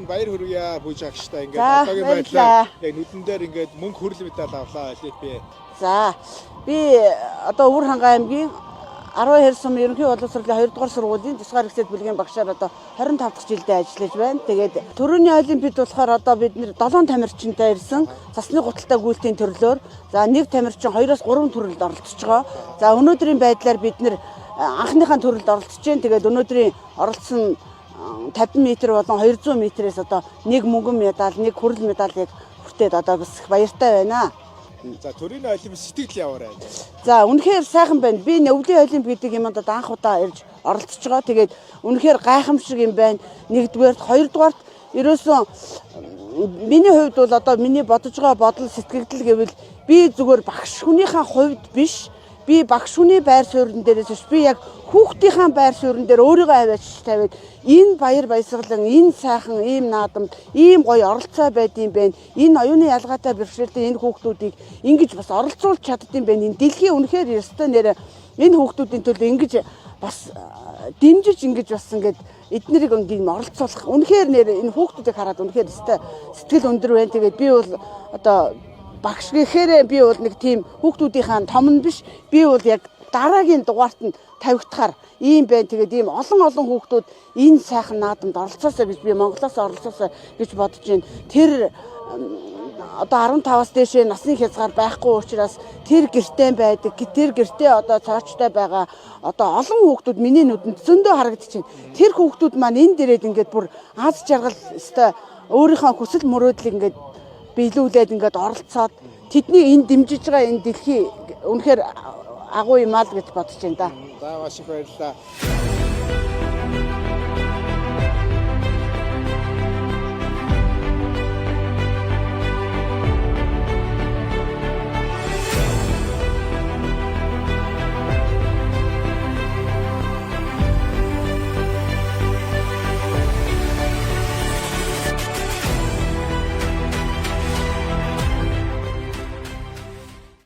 баяр хүргье Бүж агштай ингээд одоогийн байдлаар яг нүдэн дээр ингээд мөнгө хүрэл медаль авлаа хэлээд би. За би одоо Өвөр ханга аймгийн 12 сум ерөнхий боловсролын 2 дугаар сургуулийн тусгаар хэсэг бүлгийн багшаар одоо 25 дахь жилдээ ажиллаж байна. Тэгээд төрөний олимпиад болохоор одоо бид нэр 7 тамирчинтай ирсэн цасны гуталтай гүйлтийн төрлөөр за нэг тамирчин 2-3 төрөлд оролцож байгаа. За өнөөдрийн байдлаар бид нэр анхныхаа төрөлд оролцож байна. Тэгээд өнөөдрийн оролцсон 50 м болон 200 м-ээс одоо нэг мөнгөн медаль, нэг хүрэл медалийг хүртээд одоо бас баяртай байна. За төрийн олимпиад сэтгэл яваарай. За үнэхээр сайхан байна. Би өвлийн олимпиад гэдэг юмд одоо анх удаа ирж оролцож байгаа. Тэгээд үнэхээр гайхамшиг юм байна. Нэгдүгээрт, хоёрдугаарт ерөөсөн миний хувьд бол одоо миний бодож байгаа бодол сэтгэл гэвэл би зүгээр багш хүнийхээ хувьд биш. Би багш хүний байр суурин дээрээс биш. Би яг хүүхдийнхээ байр суурин дээр өөрийгөө аваач тавиад энэ баяр баясгалан, энэ сайхан, ийм наадамд, ийм гоё оролцоо байдсан байх. Энэ оюуны ялгаатай бэрхшээлтэй энэ хүүхдүүдийг ингэж бас оролцуулж чаддсан байх. Энэ дэлхийн үнэхээр ёстой нэрэ энэ хүүхдүүдийн төлөө ингэж бас дэмжиж ингэж бас ингээд эднэрийг ингээд оролцуулах. Үнэхээр нэр энэ хүүхдүүдийг хараад үнэхээр ёстой сэтгэл өндөр байна. Тэгээд би бол одоо багш гэхээр би бол нэг тийм хүүхдүүдийн том нь биш. Би бол яг дараагийн дугаарт нь тавигдахаар ийм байна. Тэгээд ийм олон хүүхдүүд энэ сайхан наадамд оролцоосоо гэж би Монголоос оролцоосоо гэж бодож байна. Тэр одоо 15-аас дээш насны хязгаар байхгүй учраас тэр гэртээ байдаг. Тэр гэртээ одоо цааштай байгаа одоо олон хүүхдүүд миний нүдэнд зөндөө харагдаж байна. Тэр хүүхдүүд маань энэ дээрээ ингээд бүр аз жаргал өстой өөрийнхөө хүсэл мөрөөдлийг ингээд биелүүлээд ингээд оролцоод тэдний энэ дэмжиж байгаа энэ дэлхий үнэхээр агуу юм аа л гэж бодож байна да. За маш их баярлалаа.